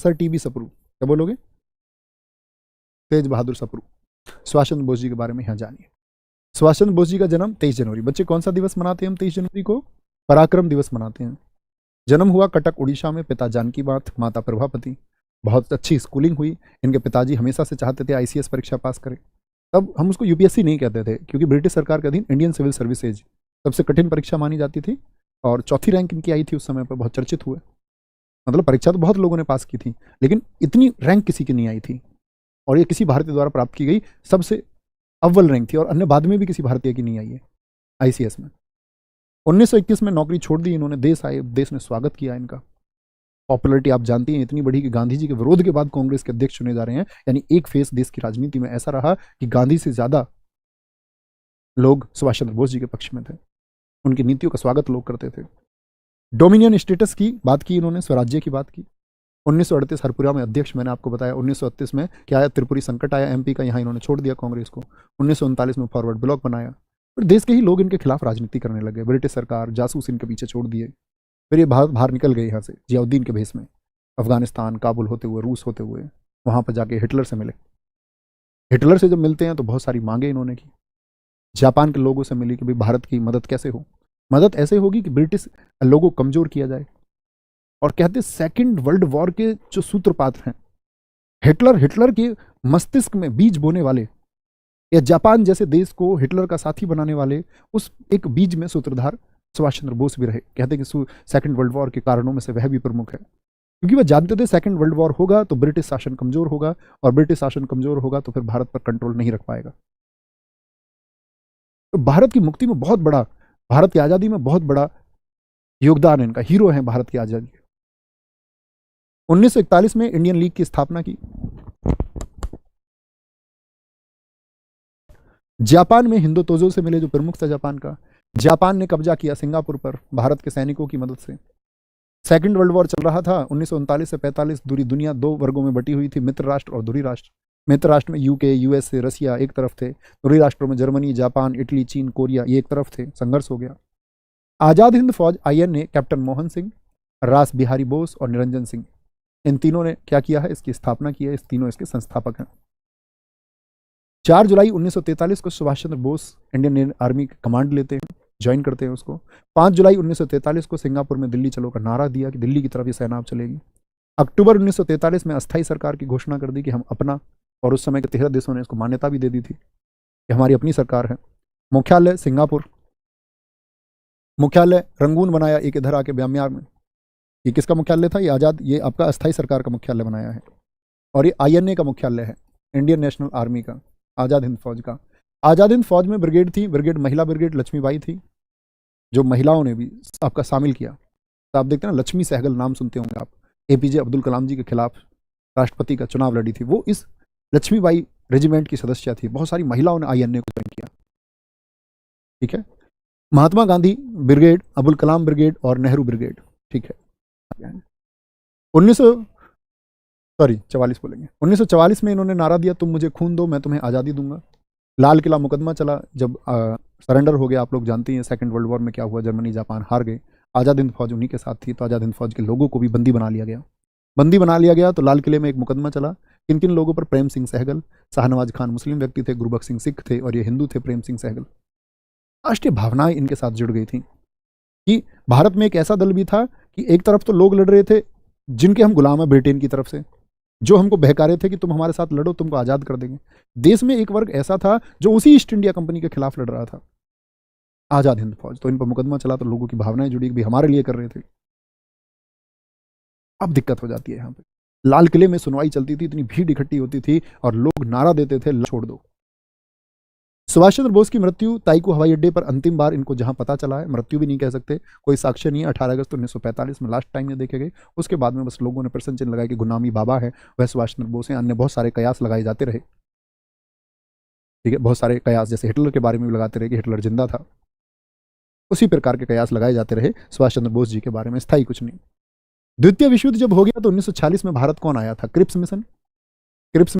Sir TB Sapru, क्या बोलोगे? तेज बहादुर सप्रू। सुभाष चंद्र बोस जी के बारे में यहाँ जानिए। सुभाष चंद्र बोस जी का जन्म 23 जनवरी। बच्चे कौन सा दिवस मनाते हैं हम 23 जनवरी को? पराक्रम दिवस मनाते हैं। जन्म हुआ कटक उड़ीसा में, पिता जानकी नाथ, माता प्रभापति। बहुत अच्छी स्कूलिंग हुई। इनके पिताजी हमेशा से चाहते थे आईसीएस परीक्षा पास करें। तब हम उसको यूपीएससी नहीं कहते थे, क्योंकि ब्रिटिश सरकार के अधीन इंडियन सिविल सर्विसेज सबसे कठिन परीक्षा मानी जाती थी, और चौथी रैंक इनकी आई थी उस समय पर, बहुत चर्चित हुए। मतलब परीक्षा तो बहुत लोगों ने पास की थी, लेकिन इतनी रैंक किसी की नहीं आई थी, और ये किसी भारतीय द्वारा प्राप्त की गई सबसे अव्वल रैंक थी, और अन्य बाद में भी किसी भारतीय की नहीं आई है आईसीएस में। 1921 में नौकरी छोड़ दी इन्होंने, देश आए, देश ने स्वागत किया इनका। पॉपुलरिटी आप जानती हैं इतनी बढ़ी कि गांधी जी के विरोध के बाद कांग्रेस के अध्यक्ष चुने जा रहे हैं। यानी एक फेस देश की राजनीति में ऐसा रहा कि गांधी से ज्यादा लोग सुभाष चंद्र बोस जी के पक्ष में थे, उनकी नीतियों का स्वागत लोग करते थे। डोमिनियन स्टेटस की बात की इन्होंने, स्वराज्य की बात की। 1938 हरपुरा में अध्यक्ष, मैंने आपको बताया। 1938 में क्या आया? त्रिपुरी संकट आया एमपी का, यहाँ इन्होंने छोड़ दिया कांग्रेस को। 1939 में फॉरवर्ड ब्लॉक बनाया। फिर देश के ही लोग इनके खिलाफ राजनीति करने लगे, ब्रिटिश सरकार, जासूस इनके पीछे छोड़ दिए। फिर ये बाहर निकल गए यहाँ से जियाउद्दीन के भेस में, अफगानिस्तान, काबुल होते हुए, रूस होते हुए, वहाँ पर जाके हिटलर से मिले। हिटलर से जब मिलते हैं तो बहुत सारी मांगे इन्होंने की। जापान के लोगों से मिली कि भाई भारत की मदद कैसे हो, मदद ऐसे होगी कि ब्रिटिश लोगों को कमजोर किया जाए। और कहते सेकेंड वर्ल्ड वॉर के जो सूत्रपात हैं, हिटलर के मस्तिष्क में बीज बोने वाले, या जापान जैसे देश को हिटलर का साथी बनाने वाले, उस एक बीज में सूत्रधार सुभाष चंद्र बोस भी रहे। कहते कि सेकेंड वर्ल्ड वॉर के कारणों में से वह भी प्रमुख है, क्योंकि वह जानते थे सेकेंड वर्ल्ड वॉर होगा तो ब्रिटिश शासन कमजोर होगा, और ब्रिटिश शासन कमजोर होगा तो फिर भारत पर कंट्रोल नहीं रख पाएगा। तो भारत की मुक्ति में बहुत बड़ा, भारत की आजादी में बहुत बड़ा योगदान है इनका, हीरो है भारत की आजादी। 1941 में इंडियन लीग की स्थापना की। जापान में हिंदोतोजो से मिले, जो प्रमुख था जापान का। जापान ने कब्जा किया सिंगापुर पर भारत के सैनिकों की मदद से। सेकेंड वर्ल्ड वॉर चल रहा था। 1939 से 45 दूरी दुनिया दो वर्गों में बटी हुई थी, मित्र राष्ट्र और धुरी राष्ट्र। मित्र राष्ट्र में यूके, यूएसए, रसिया एक तरफ थे। धुरी राष्ट्रों में जर्मनी, जापान, इटली, चीन, कोरिया, ये एक तरफ थे। संघर्ष हो गया। आजाद हिंद फौज आईएनए, कैप्टन मोहन सिंह, रास बिहारी बोस और निरंजन सिंह, इन तीनों ने क्या किया है? इसकी स्थापना की है। इस तीनों इसके संस्थापक हैं। 4 जुलाई 1943 को Subhash Chandra Bose Indian army command लेते हैं, ज्वाइन करते हैं उसको। 5 जुलाई 1943 को सिंगापुर में दिल्ली चलो का नारा दिया कि दिल्ली की तरफ ये सेना अब चलेगी। अक्टूबर 1943 में अस्थायी सरकार की घोषणा कर दी कि हम अपना, और उस समय के 13 देशों ने इसको मान्यता भी दे दी थी कि हमारी अपनी सरकार है। मुख्यालय सिंगापुर, मुख्यालय रंगून बनाया एक इधर आके म्यांमार में। ये किसका मुख्यालय था? ये आजाद, ये आपका अस्थायी सरकार का मुख्यालय बनाया है। और ये आईएनए का मुख्यालय है, इंडियन नेशनल आर्मी का, आजाद हिंद फौज का। आजाद हिंद फौज में ब्रिगेड थी, ब्रिगेड महिला ब्रिगेड लक्ष्मीबाई थी, जो महिलाओं ने भी आपका शामिल किया। तो आप देखते हैं ना, लक्ष्मी सहगल नाम सुनते होंगे आप, एपीजे अब्दुल कलाम जी के खिलाफ राष्ट्रपति का चुनाव लड़ी थी, वो इस लक्ष्मीबाई रेजिमेंट की सदस्य थी। बहुत सारी महिलाओं ने आईएनए को ज्वाइन किया। ठीक है। महात्मा गांधी ब्रिगेड, अबुल कलाम ब्रिगेड और नेहरू ब्रिगेड। ठीक है। 1944 बोलेंगे। 1944 में इन्होंने नारा दिया, तुम मुझे खून दो मैं तुम्हें आज़ादी दूंगा। लाल किला मुकदमा चला, जब सरेंडर हो गया। आप लोग जानते हैं सेकंड वर्ल्ड वॉर में क्या हुआ, जर्मनी जापान हार गए। आज़ाद हिंद फौज उन्हीं के साथ थी, तो आज़ाद हिंद फौज के लोगों को भी बंदी बना लिया गया। बंदी बना लिया गया तो लाल किले में एक मुकदमा चला। किन किन लोगों पर? प्रेम सिंह सहगल, शाहनवाज खान मुस्लिम व्यक्ति थे, गुरबख्श सिंह सिख थे, और ये हिंदू थे प्रेम सिंह सहगल। राष्ट्रीय भावनाएं इनके साथ जुड़ गई थी कि भारत में एक ऐसा दल भी था कि एक तरफ तो लोग लड़ रहे थे जिनके हम गुलाम हैं ब्रिटेन की तरफ से, जो हमको बहका रहे थे कि तुम हमारे साथ लड़ो, तुमको आज़ाद कर देंगे। देश में एक वर्ग ऐसा था जो उसी ईस्ट इंडिया कंपनी के खिलाफ लड़ रहा था, आज़ाद हिंद फौज। तो इन पर मुकदमा चला तो लोगों की भावनाएं जुड़ी, भी हमारे लिए कर रहे थे। अब दिक्कत हो जाती है यहाँ पे। लाल किले में सुनवाई चलती थी, इतनी भीड़ इकट्ठी होती थी और लोग नारा देते थे, छोड़ दो। सुभाष चंद्र बोस की मृत्यु ताइको हवाई अड्डे पर अंतिम बार इनको जहां पता चला है, मृत्यु भी नहीं कह सकते, कोई साक्ष्य नहीं है, 18 अगस्त 1945 में लास्ट टाइम ये देखे गए। उसके बाद में बस लोगों ने प्रश्न चिन्ह लगाया कि गुलामी बाबा है वह सुभाष चंद्र बोस हैं। अन्य बहुत सारे कयास लगाए जाते रहे। ठीक है, बहुत सारे कयास, जैसे हिटलर के बारे में भी लगाते रहे कि हिटलर जिंदा था, उसी प्रकार के कयास लगाए जाते रहे सुभाष चंद्र बोस जी के बारे में, स्थायी कुछ नहीं। द्वितीय विश्व युद्ध जब हो गया तो 1946 में भारत कौन आया था? Cripps mission. क्रिप्स